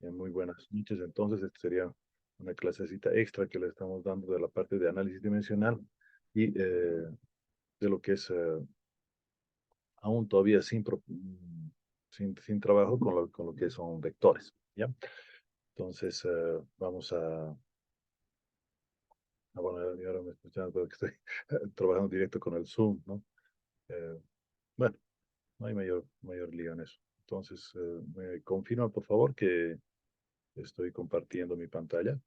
Bien, muy buenas noches. Entonces, esta sería una clasecita extra que le estamos dando de la parte de análisis dimensional y de lo que es aún todavía sin trabajo con lo que son vectores, ¿ya? Entonces, vamos bueno, y ahora me escuchan, pero que estoy trabajando directo con el Zoom, ¿no? Eh, bueno, no hay mayor lío en eso. Entonces, me confirma, por favor, que estoy compartiendo mi pantalla.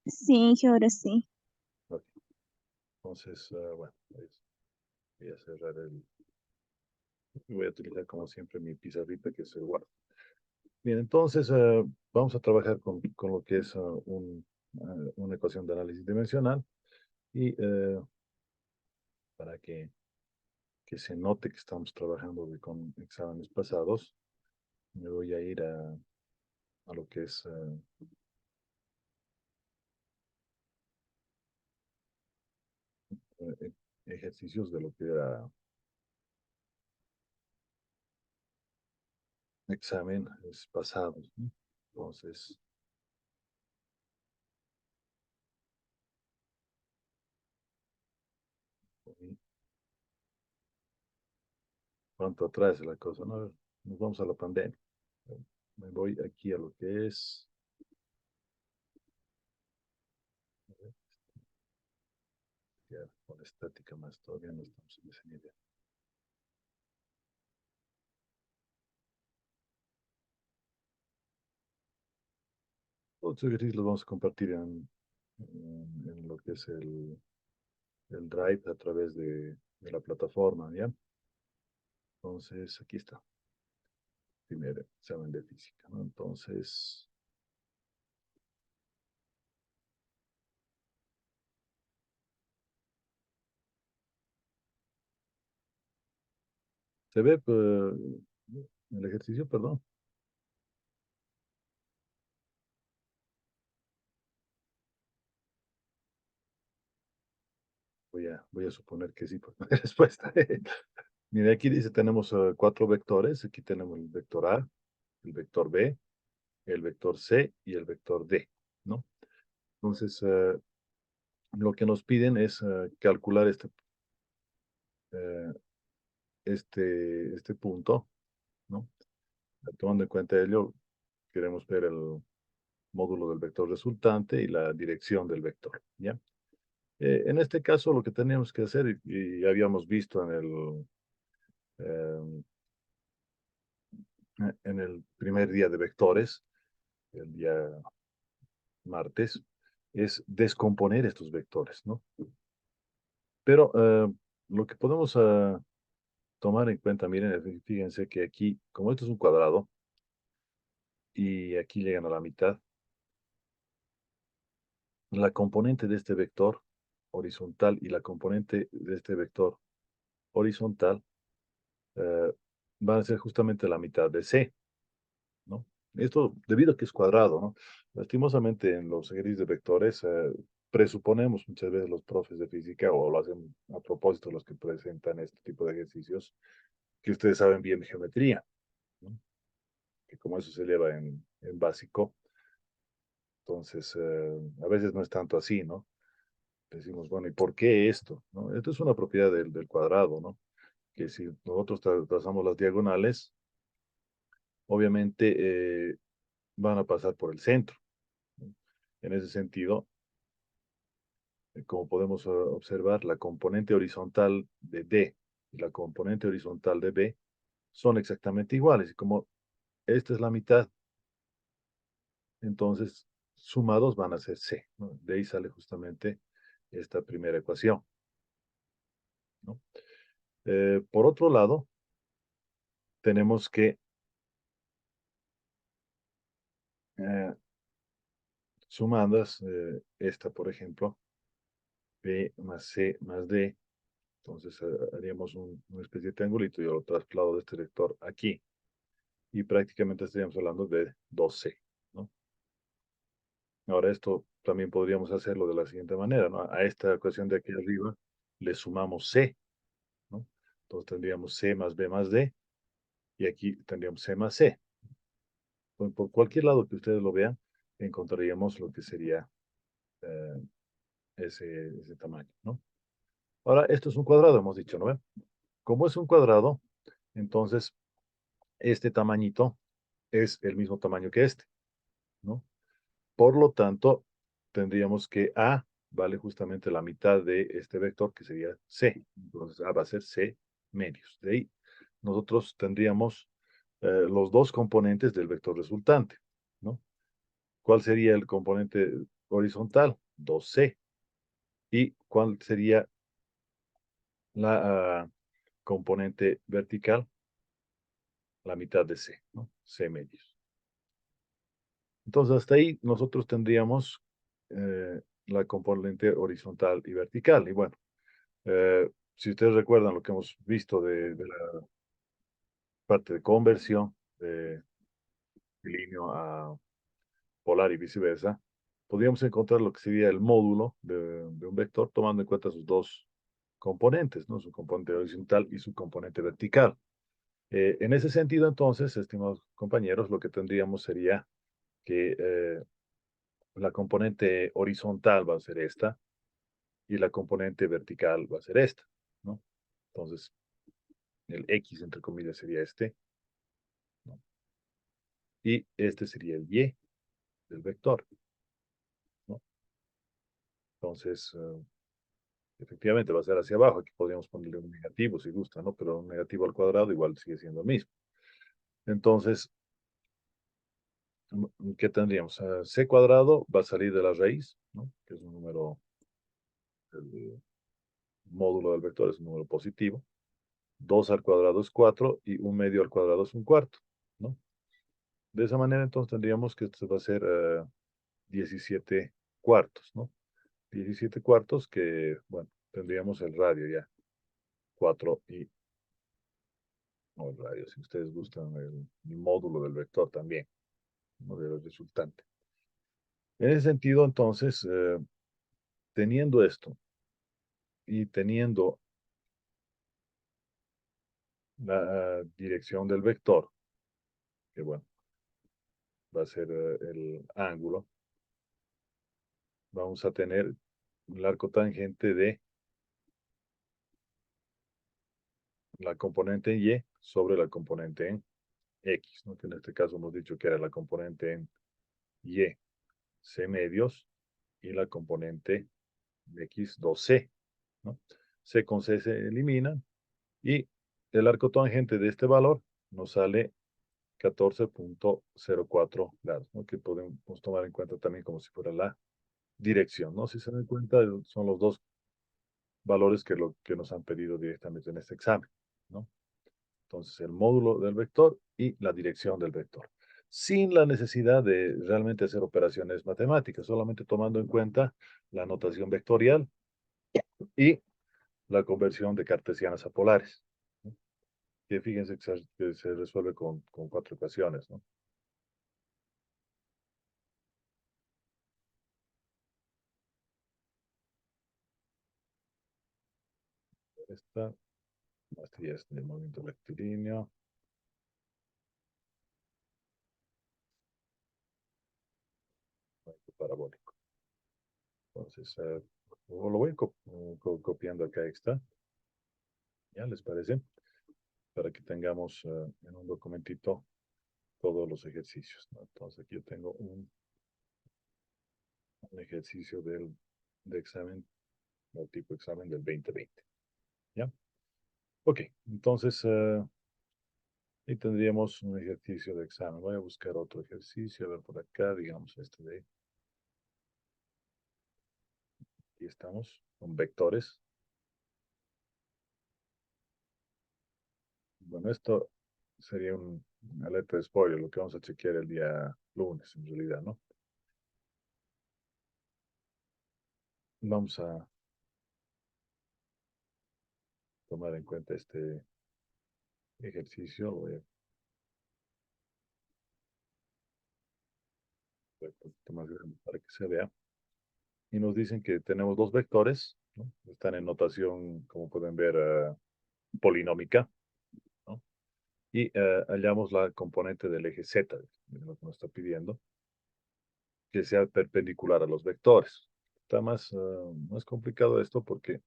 Sí, ahora sí. Ok. Entonces, bueno, voy a cerrar voy a utilizar como siempre mi pizarrita que es el Word. Bien, entonces vamos a trabajar con lo que es una ecuación de análisis dimensional y para que se note que estamos trabajando con exámenes pasados, me voy a ir a lo que es ejercicios de lo que era exámenes pasados, ¿no? Entonces, ¿cuánto atrás la cosa? ¿No? Nos vamos a la pandemia. Me voy aquí a lo que es ya, con estática más, todavía no estamos en ese nivel. Otros ejercicios los vamos a compartir en lo que es el Drive a través de la plataforma, ¿ya? Entonces, aquí está, primer examen de física, ¿no? Entonces, ¿se ve el ejercicio? Perdón. Voy a suponer que sí, por la respuesta. Mira, aquí dice, tenemos cuatro vectores. Aquí tenemos el vector A, el vector B, el vector C y el vector D, ¿no? Entonces, lo que nos piden es calcular eh, este punto, ¿no? Tomando en cuenta ello, queremos ver el módulo del vector resultante y la dirección del vector, ¿ya? En este caso, lo que tenemos que hacer, y ya habíamos visto eh, en el primer día de vectores, el día martes, es descomponer estos vectores, ¿no? Pero lo que podemos tomar en cuenta, miren, fíjense que aquí, como esto es un cuadrado, y aquí llegan a la mitad, la componente de este vector horizontal y la componente de este vector horizontal eh, van a ser justamente la mitad de C, ¿no? Esto debido a que es cuadrado, ¿no? Lastimosamente en los ejercicios de vectores presuponemos muchas veces los profes de física, o lo hacen a propósito los que presentan este tipo de ejercicios, que ustedes saben bien de geometría, ¿no? Que como eso se eleva en básico, entonces a veces no es tanto así, ¿no? Decimos, bueno, ¿y por qué esto? ¿No? Esto es una propiedad del cuadrado, ¿no? Que si nosotros trazamos las diagonales, obviamente van a pasar por el centro, ¿no? En ese sentido, como podemos observar, la componente horizontal de D y la componente horizontal de B son exactamente iguales. Y como esta es la mitad, entonces sumados van a ser C, ¿no? De ahí sale justamente esta primera ecuación, ¿no? Por otro lado, tenemos que eh, sumadas, esta, por ejemplo, B más C más D, entonces haríamos una especie de triangulito y yo lo traslado de este vector aquí. Y prácticamente estaríamos hablando de 2C, ¿no? Ahora esto también podríamos hacerlo de la siguiente manera, ¿no? A esta ecuación de aquí arriba le sumamos C, ¿no? Entonces tendríamos C más B más D, y aquí tendríamos C más C. Por cualquier lado que ustedes lo vean, encontraríamos lo que sería eh, ese tamaño, ¿no? Ahora, esto es un cuadrado, hemos dicho, ¿no? Como es un cuadrado, entonces este tamañito es el mismo tamaño que este, ¿no? Por lo tanto, tendríamos que A vale justamente la mitad de este vector, que sería C. Entonces, A va a ser C medios. De ahí, nosotros tendríamos los dos componentes del vector resultante, ¿no? ¿Cuál sería el componente horizontal? 2C. ¿Y cuál sería la componente vertical? La mitad de C, ¿no? C medios. Entonces, hasta ahí nosotros tendríamos la componente horizontal y vertical. Y bueno, si ustedes recuerdan lo que hemos visto de la parte de conversión de bilíneo a polar y viceversa, podríamos encontrar lo que sería el módulo de un vector tomando en cuenta sus dos componentes, ¿no? Su componente horizontal y su componente vertical. En ese sentido, entonces, estimados compañeros, lo que tendríamos sería que la componente horizontal va a ser esta y la componente vertical va a ser esta, ¿no? Entonces, el X, entre comillas, sería este, ¿no? Y este sería el Y del vector, ¿no? Entonces, efectivamente va a ser hacia abajo. Aquí podríamos ponerle un negativo si gusta, ¿no? Pero un negativo al cuadrado igual sigue siendo el mismo. Entonces, ¿qué tendríamos? C cuadrado va a salir de la raíz, ¿no? Que es un número, el módulo del vector es un número positivo. 2 al cuadrado es 4 y un medio al cuadrado es un cuarto, ¿no? De esa manera, entonces, tendríamos que esto va a ser 17 cuartos, ¿no? 17 cuartos que, bueno, tendríamos el radio ya, 4 y, no el radio, si ustedes gustan, el módulo del vector también, ¿no? Del resultante. En ese sentido, entonces, teniendo esto y teniendo la dirección del vector, que bueno, va a ser el ángulo, vamos a tener el arco tangente de la componente en Y sobre la componente en X, ¿no? Que en este caso hemos dicho que era la componente en Y, C medios, y la componente de X 2C, ¿no? C con C se eliminan, y el arco tangente de este valor nos sale 14.04 grados, ¿no? Que podemos tomar en cuenta también como si fuera la dirección, ¿no? Si se dan cuenta, son los dos valores que nos han pedido directamente en este examen, ¿no? Entonces, el módulo del vector y la dirección del vector, sin la necesidad de realmente hacer operaciones matemáticas, solamente tomando en cuenta la notación vectorial y la conversión de cartesianas a polares, ¿no? Que fíjense que se resuelve con 4 ecuaciones, ¿no? Esta es del movimiento rectilíneo, movimiento parabólico. Entonces, lo voy copiando acá está. ¿Ya les parece? Para que tengamos en un documentito todos los ejercicios, ¿no? Entonces aquí yo tengo un ejercicio de examen, o tipo examen del 2020. ¿Ya? Ok, entonces ahí tendríamos un ejercicio de examen. Voy a buscar otro ejercicio, a ver por acá, digamos este de... Aquí estamos, con vectores. Bueno, esto sería una alerta de spoiler, lo que vamos a chequear el día lunes, en realidad, ¿no? Vamos a tomar en cuenta este ejercicio. Lo voy a poner un poquito más grande para que se vea. Y nos dicen que tenemos dos vectores, ¿no? Están en notación, como pueden ver, polinómica, ¿no? Y hallamos la componente del eje Z, lo que nos está pidiendo, que sea perpendicular a los vectores. Está más complicado esto porque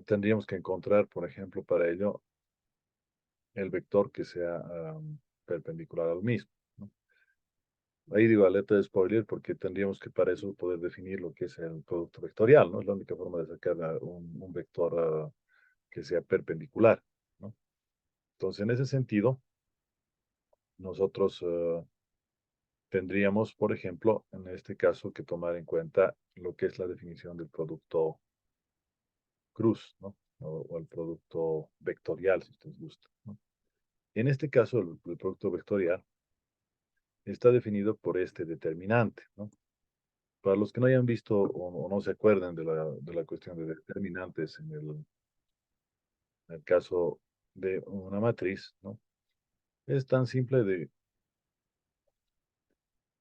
tendríamos que encontrar, por ejemplo, para ello, el vector que sea perpendicular al mismo, ¿no? Ahí digo alerta de spoiler porque tendríamos que para eso poder definir lo que es el producto vectorial, ¿no? Es la única forma de sacar un vector que sea perpendicular, ¿no? Entonces, en ese sentido, nosotros tendríamos, por ejemplo, en este caso, que tomar en cuenta lo que es la definición del producto cruz, ¿no? O el producto vectorial, si ustedes gustan, ¿no? En este caso, el producto vectorial está definido por este determinante, ¿no? Para los que no hayan visto o no se acuerden de la cuestión de determinantes en el caso de una matriz, ¿no? Es tan simple de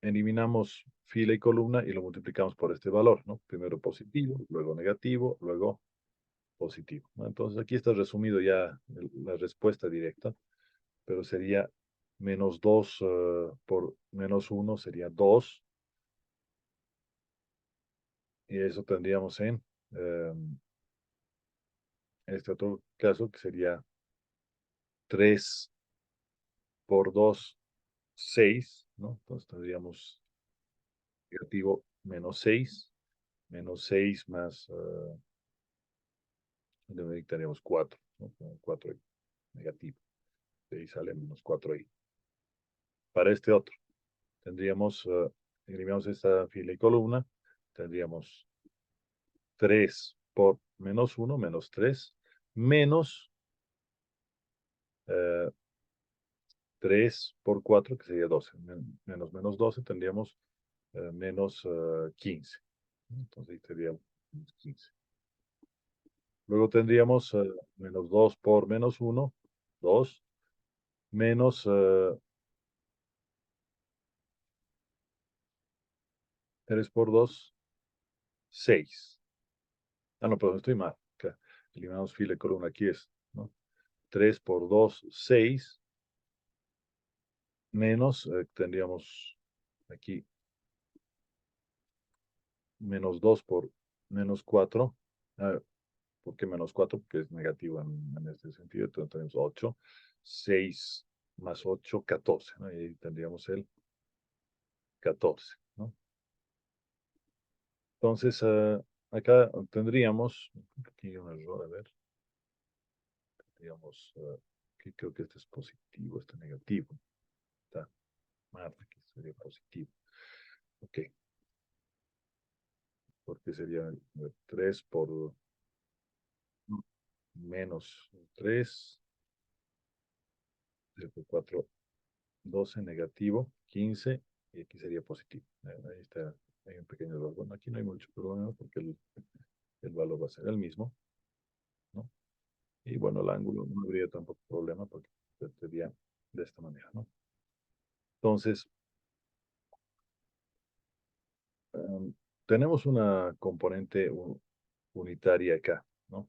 eliminamos fila y columna y lo multiplicamos por este valor, ¿no? Primero positivo, luego negativo, luego positivo, ¿no? Entonces aquí está resumido ya la respuesta directa, pero sería menos 2 por menos uno sería 2, y eso tendríamos en este otro caso que sería 3 por 2 6, ¿no? Entonces tendríamos negativo menos 6 más, le dictaríamos 4, ¿no? 4 negativo, de ahí sale menos 4 ahí. Para este otro, tendríamos, eliminamos esta fila y columna, tendríamos 3 por menos 1, menos 3, menos 3 por 4, que sería 12, menos menos 12, tendríamos menos 15. Entonces ahí sería menos 15. Luego tendríamos menos 2 por menos 1, 2, menos 3 por 2, 6. Ah, no, perdón, estoy mal. Acá, eliminamos fila y columna, aquí es, ¿no? 3 por 2, 6, menos, tendríamos aquí menos 2 por menos 4. ¿Por qué menos 4? Porque es negativo en este sentido. Entonces tenemos 8, 6 más 8, 14, ¿no? Y ahí tendríamos el 14, ¿no? Entonces, acá tendríamos, aquí hay un error, a ver, tendríamos, aquí creo que este es positivo, este negativo. Está mal, aquí sería positivo. Ok, porque sería 3 por no, menos 3, 3 por 4, 12, negativo, 15, y aquí sería positivo. Ahí está, hay un pequeño error. Bueno, aquí no hay mucho problema porque el valor va a ser el mismo, ¿no? Y bueno, el ángulo no habría tampoco problema porque sería de esta manera, ¿no? Entonces, em, tenemos una componente unitaria acá, ¿no?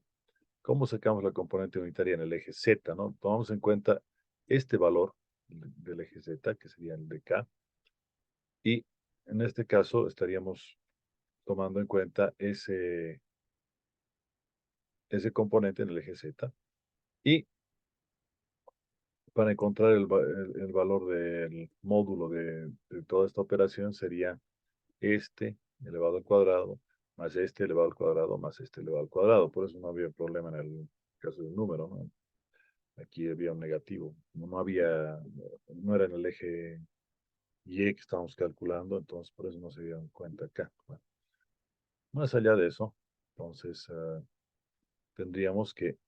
¿Cómo sacamos la componente unitaria en el eje Z, no? Tomamos en cuenta este valor del eje Z, que sería el de K, y en este caso estaríamos tomando en cuenta ese componente en el eje Z, y para encontrar el valor del módulo de toda esta operación sería este elevado al cuadrado, más este elevado al cuadrado, más este elevado al cuadrado. Por eso no había problema en el caso del número, ¿no? Aquí había un negativo. No era en el eje Y que estábamos calculando, entonces por eso no se dieron cuenta acá. Bueno, más allá de eso, entonces tendríamos que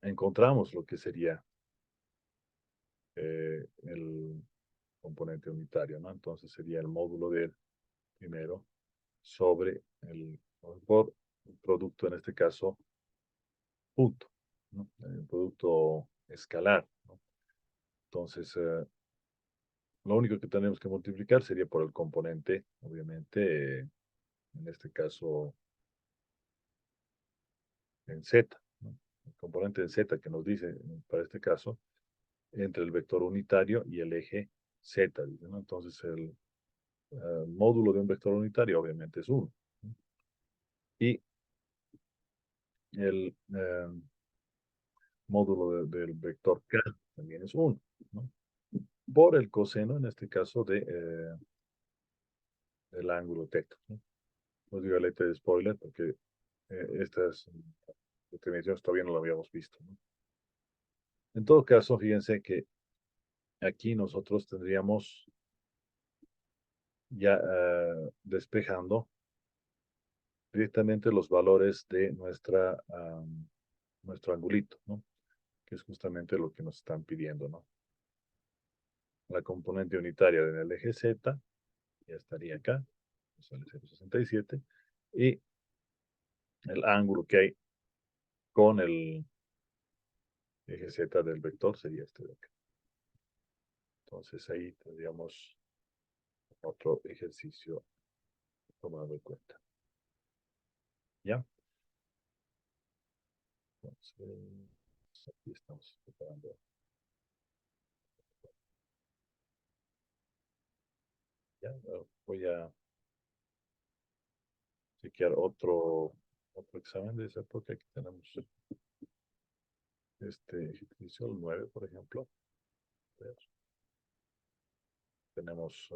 encontramos lo que sería el componente unitario, ¿no? Entonces sería el módulo del primero sobre por el producto, en este caso, punto, ¿no? El producto escalar, ¿no? Entonces, lo único que tenemos que multiplicar sería por el componente, obviamente, en este caso, en Z, ¿no? El componente en Z que nos dice, para este caso, entre el vector unitario y el eje Z, dice, ¿no? Entonces el módulo de un vector unitario obviamente es 1. Y el módulo del vector K también es 1, ¿no? Por el coseno, en este caso, del ángulo teta, ¿no? No digo letra de spoiler porque estas definiciones todavía no lo habíamos visto, ¿no? En todo caso, fíjense que aquí nosotros tendríamos ya despejando directamente los valores de nuestro angulito, ¿no? Que es justamente lo que nos están pidiendo, ¿no? La componente unitaria del eje Z ya estaría acá, sale 0,67, y el ángulo que hay con el eje Z del vector sería este de acá. Entonces ahí tendríamos otro ejercicio tomado en cuenta. ¿Ya? Entonces, aquí estamos preparando. Ya, voy a chequear otro examen de esa porque aquí tenemos este ejercicio, el 9, por ejemplo. A ver, tenemos,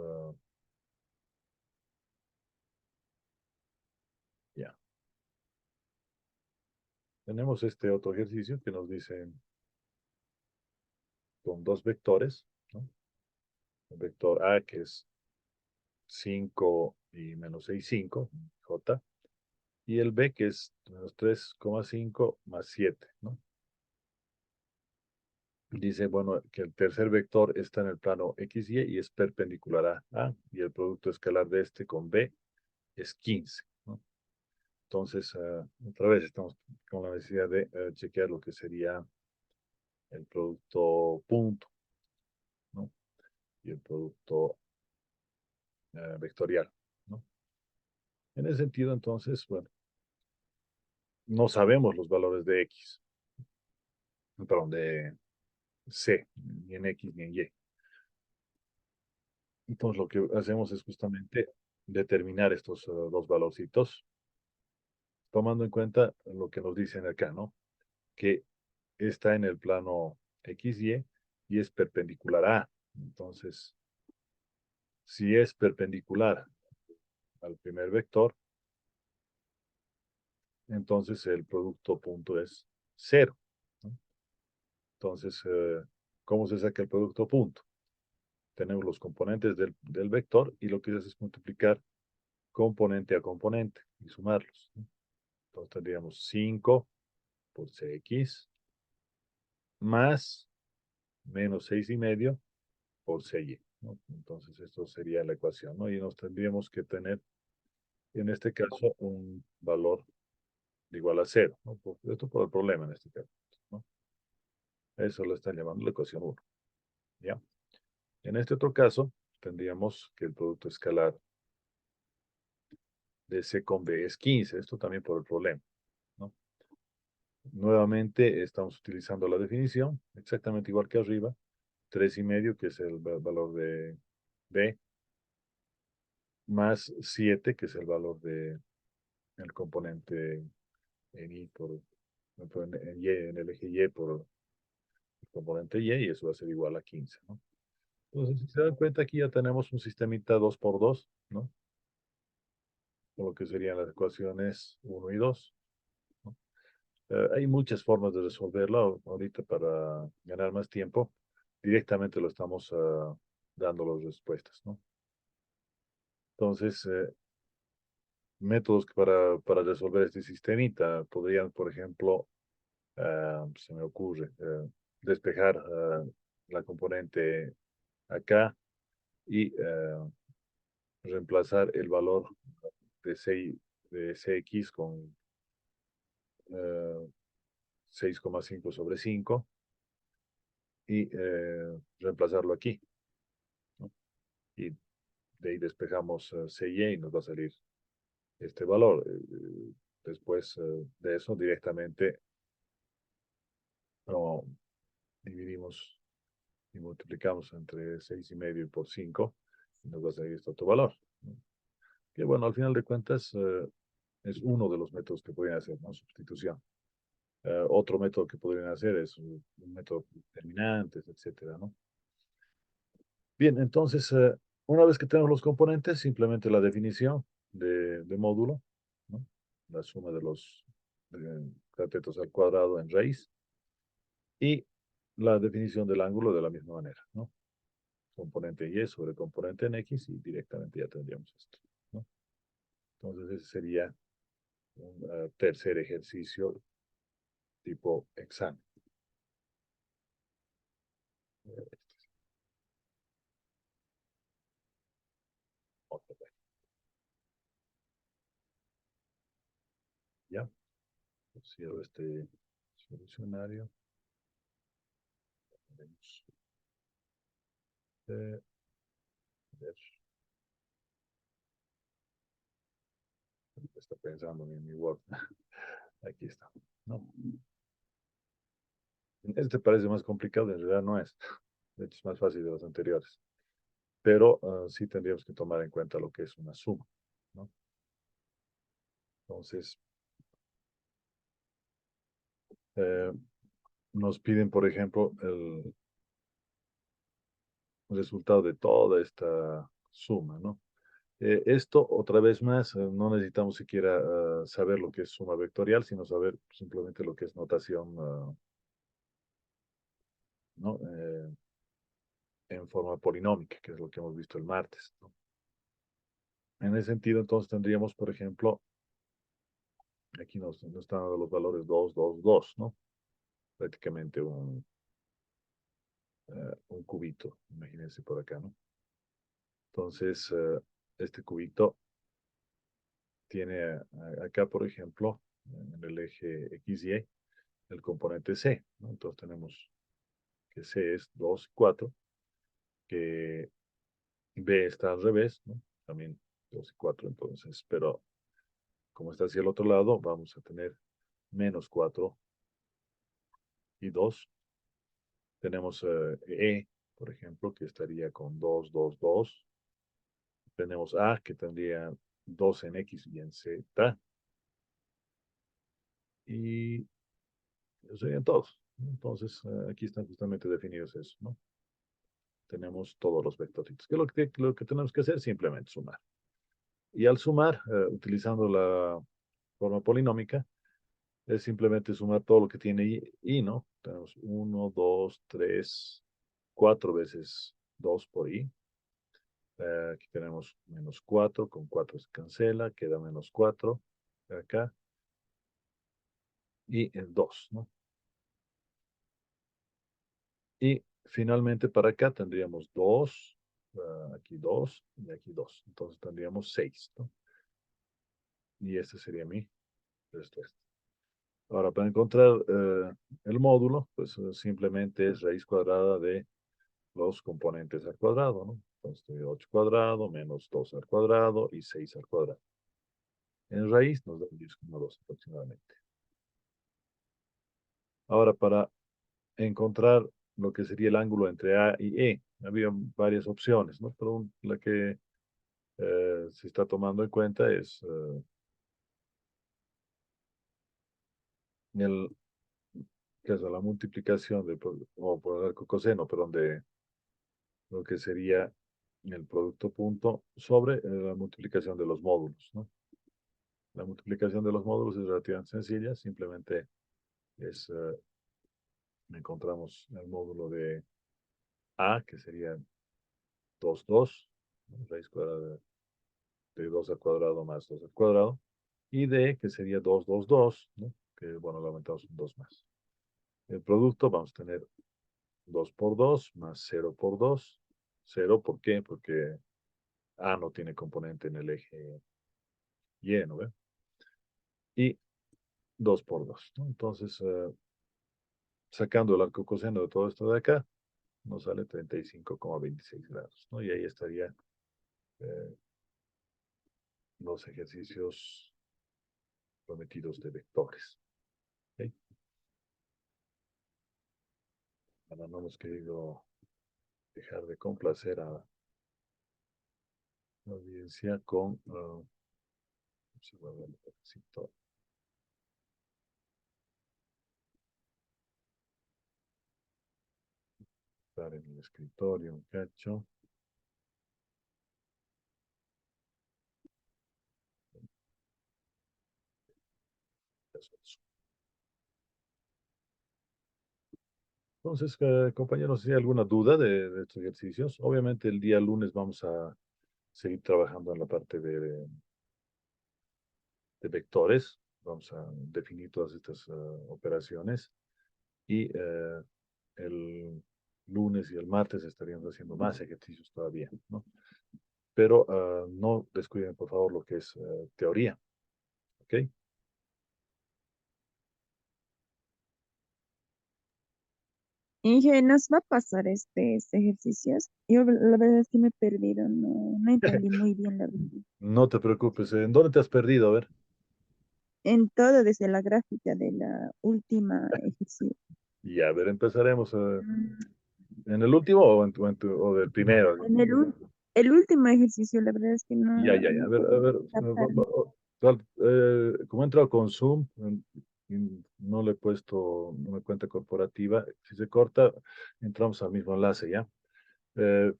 ya, tenemos este otro ejercicio que nos dice con dos vectores, ¿no? El vector A que es 5 y menos 6, 5, J, y el B que es menos 3,5 más 7, ¿no? Dice, bueno, que el tercer vector está en el plano XY y es perpendicular a A, y el producto escalar de este con B es 15, ¿no? Entonces, otra vez estamos con la necesidad de chequear lo que sería el producto punto, ¿no? Y el producto vectorial, ¿no? En ese sentido, entonces, bueno, no sabemos los valores de X, perdón, de C, ni en X ni en Y. Entonces, lo que hacemos es justamente determinar estos dos valorcitos, tomando en cuenta lo que nos dicen acá, ¿no? Que está en el plano XY y es perpendicular a A. Entonces, si es perpendicular al primer vector, entonces el producto punto es 0, ¿no? Entonces, ¿cómo se saca el producto punto? Tenemos los componentes del vector y lo que se hace es multiplicar componente a componente y sumarlos, ¿no? Entonces tendríamos 5 por Cx más menos 6,5 por Cy, ¿no? Entonces esto sería la ecuación, ¿no? Y nos tendríamos que tener, en este caso, un valor igual a 0, ¿no? Esto por el problema en este caso, ¿no? Eso lo están llamando la ecuación 1, ¿ya? En este otro caso, tendríamos que el producto escalar de C con B es 15, esto también por el problema, ¿no? Nuevamente estamos utilizando la definición, exactamente igual que arriba, 3,5, que es el valor de B, más 7, que es el valor de el componente en Y en Y, en el eje Y por el componente Y eso va a ser igual a 15, ¿no? Entonces, si se dan cuenta, aquí ya tenemos un sistemita 2 por 2, ¿no? Con lo que serían las ecuaciones 1 y 2, ¿no? Hay muchas formas de resolverlo ahorita para ganar más tiempo. Directamente lo estamos dando las respuestas, ¿no? Entonces, métodos para resolver este sistemita podrían, por ejemplo, se me ocurre, despejar la componente acá y reemplazar el valor de, de Cx con 6,5 sobre 5 y reemplazarlo aquí, ¿no? Y de ahí despejamos Cy y nos va a salir este valor. después de eso directamente lo dividimos y multiplicamos entre 6,5 y por 5 y nos va a salir este otro valor, ¿no? Que bueno, al final de cuentas es uno de los métodos que pueden hacer, ¿no? Sustitución. Otro método que podrían hacer es un método de determinantes, etcétera, ¿no? Bien, entonces, una vez que tenemos los componentes, simplemente la definición de módulo, ¿no? La suma de los catetos al cuadrado en raíz y la definición del ángulo de la misma manera, ¿no? Componente en y sobre componente en x y directamente ya tendríamos esto, ¿no? Entonces, ese sería un tercer ejercicio tipo examen. Otra vez, ¿ya? Cierro este solucionario. Vamos a ver. Está pensando en mi Word. Aquí está, ¿no? Este parece más complicado, en realidad no es. De hecho, es más fácil de los anteriores. Pero sí tendríamos que tomar en cuenta lo que es una suma, ¿no? Entonces, eh, nos piden, por ejemplo, el resultado de toda esta suma, ¿no? Esto, otra vez más, no necesitamos siquiera saber lo que es suma vectorial, sino saber simplemente lo que es notación, ¿no? En forma polinómica, que es lo que hemos visto el martes, ¿no? En ese sentido, entonces tendríamos, por ejemplo, aquí nos están dando los valores 2, 2, 2, ¿no? Prácticamente un cubito, imagínense por acá, ¿no? Entonces, este cubito tiene acá, por ejemplo, en el eje X, Y, el componente C, ¿no? Entonces tenemos que C es 2, 4, que B está al revés, ¿no? También 2 y 4, entonces, pero como está hacia el otro lado, vamos a tener menos 4 y 2. Tenemos por ejemplo, que estaría con 2, 2, 2. Tenemos A, que tendría 2 en X y en Z. Y eso serían todos, ¿no? Entonces, aquí están justamente definidos eso, ¿no? Tenemos todos los vectoritos. ¿Qué es lo que tenemos que hacer? Simplemente sumar. Y al sumar, utilizando la forma polinómica, es simplemente sumar todo lo que tiene y, ¿no? Tenemos 1, 2, 3, 4 veces 2 por i. Aquí tenemos menos 4, con 4 se cancela, queda menos 4 acá y el 2, ¿no? Y finalmente para acá tendríamos 2, aquí 2 y aquí 2. Entonces tendríamos 6, ¿no? Y este sería mi respuesta. Ahora, para encontrar el módulo, pues simplemente es raíz cuadrada de los componentes al cuadrado, ¿no? Entonces, 8 cuadrado menos 2 al cuadrado y 6 al cuadrado. En raíz nos da 10,2 aproximadamente. Ahora, para encontrar lo que sería el ángulo entre A y E, había varias opciones, ¿no? Pero la que se está tomando en cuenta es el, que es la multiplicación o por el arco coseno, perdón, de lo que sería el producto punto sobre la multiplicación de los módulos, ¿no? La multiplicación de los módulos es relativamente sencilla, simplemente es, encontramos el módulo de A, que sería 2, 2, ¿no? Raíz cuadrada de 2 al cuadrado más 2 al cuadrado, y D, que sería 2, 2, 2, ¿no? Que, bueno, lo aumentamos un 2 más. El producto vamos a tener 2 por 2 más 0 por 2. 0, ¿por qué? Porque A no tiene componente en el eje Y, ¿no ve? Y 2 por 2, ¿no? Entonces, sacando el arco coseno de todo esto de acá, nos sale 35,26 grados, ¿no? Y ahí estaría los ejercicios, prometidos de vectores. ¿Ok? Ahora no hemos querido dejar de complacer a la audiencia con... vamos a guardar un pedacito. Estar en el escritorio un cacho. Entonces, compañeros, si hay alguna duda de estos ejercicios, obviamente el día lunes vamos a seguir trabajando en la parte de vectores. Vamos a definir todas estas operaciones y el lunes y el martes estaríamos haciendo más ejercicios todavía, ¿no? Pero no descuiden, por favor, lo que es teoría, ¿ok? Inge, ¿nos va a pasar este ejercicio? Yo la verdad es que me he perdido, no entendí muy bien la verdad. No te preocupes. ¿En dónde te has perdido? A ver. En todo, desde la gráfica de la última ejercicio. Y a ver, empezaremos. ¿En el último o, o del primero? En el último ejercicio, la verdad es que Ya, no, ya, ya. no A puedo ver, captar. como he entrado con Zoom, y no le he puesto una cuenta corporativa, si se corta, entramos al mismo enlace, ¿ya?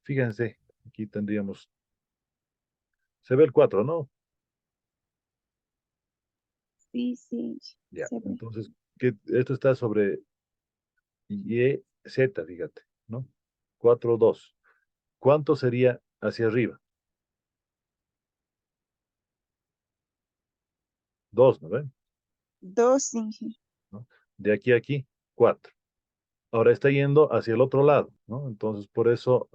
Fíjense, aquí tendríamos, se ve el 4, ¿no? Sí, sí, Ya, se ve. entonces, esto está sobre Y, Z, fíjate, ¿no? 4 2. ¿Cuánto sería hacia arriba? 2, ¿no ven? Dos, Inge. ¿No? De aquí a aquí, 4. Ahora está yendo hacia el otro lado, ¿no? Entonces, por eso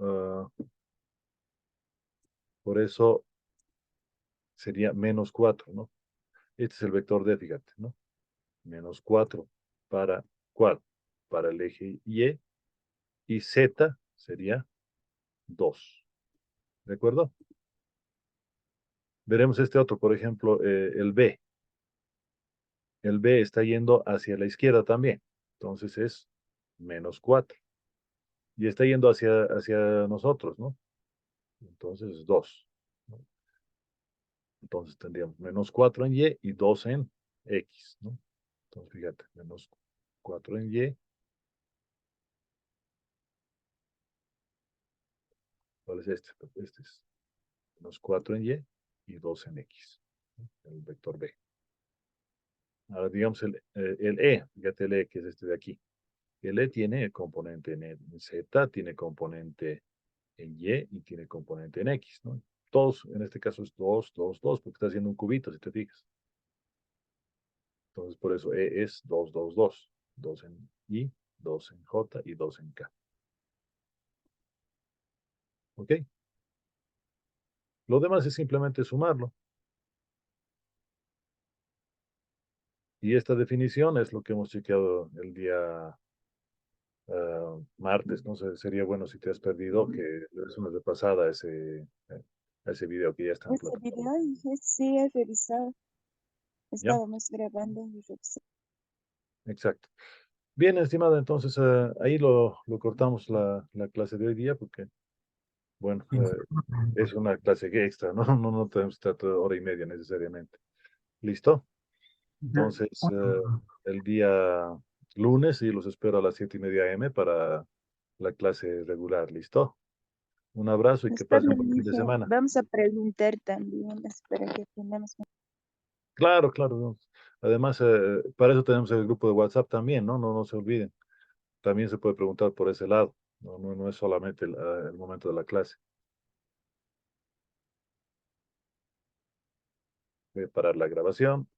sería menos 4, ¿no? Este es el vector D, fíjate, ¿no? Menos 4 para ¿cuál? Para el eje y Z sería 2. ¿De acuerdo? Veremos este otro, por ejemplo, el B. El B está yendo hacia la izquierda también. Entonces es menos 4. Y está yendo hacia nosotros, ¿no? Entonces 2. ¿No? Entonces tendríamos menos 4 en Y y 2 en X, ¿no? Entonces fíjate, menos 4 en Y. ¿Cuál es este? Este es menos 4 en Y 2 en X, ¿no? El vector B. Ahora digamos el E, fíjate el E que es este de aquí. El E tiene componente en Z, tiene componente en Y y tiene componente en X, ¿no? Todos, en este caso es 2, 2, 2, porque está haciendo un cubito, si te fijas. Entonces, por eso E es 2, 2, 2. 2 en Y, 2 en J y 2 en K. ¿Ok? Lo demás es simplemente sumarlo. Y esta definición es lo que hemos chequeado el día martes. No sé, sería bueno si te has perdido que le des una repasada a ese video que ya está en Este plataforma. video, Inge, sí he revisado. ¿Ya? Estábamos grabando y revisando. Exacto. Bien, estimado, entonces ahí lo cortamos la clase de hoy día porque, bueno, es una clase que extra, ¿no? No tenemos que estar toda hora y media necesariamente. ¿Listo? Entonces, el día lunes y los espero a las 7:30 AM para la clase regular. ¿Listo? Un abrazo y que Está pasen bien, buen fin de Inge. semana. Vamos a preguntar también, espera que aprendamos. Claro, claro. ¿No? Además, para eso tenemos el grupo de WhatsApp también, ¿no? No se olviden. También se puede preguntar por ese lado. No es solamente el momento de la clase. Voy a parar la grabación.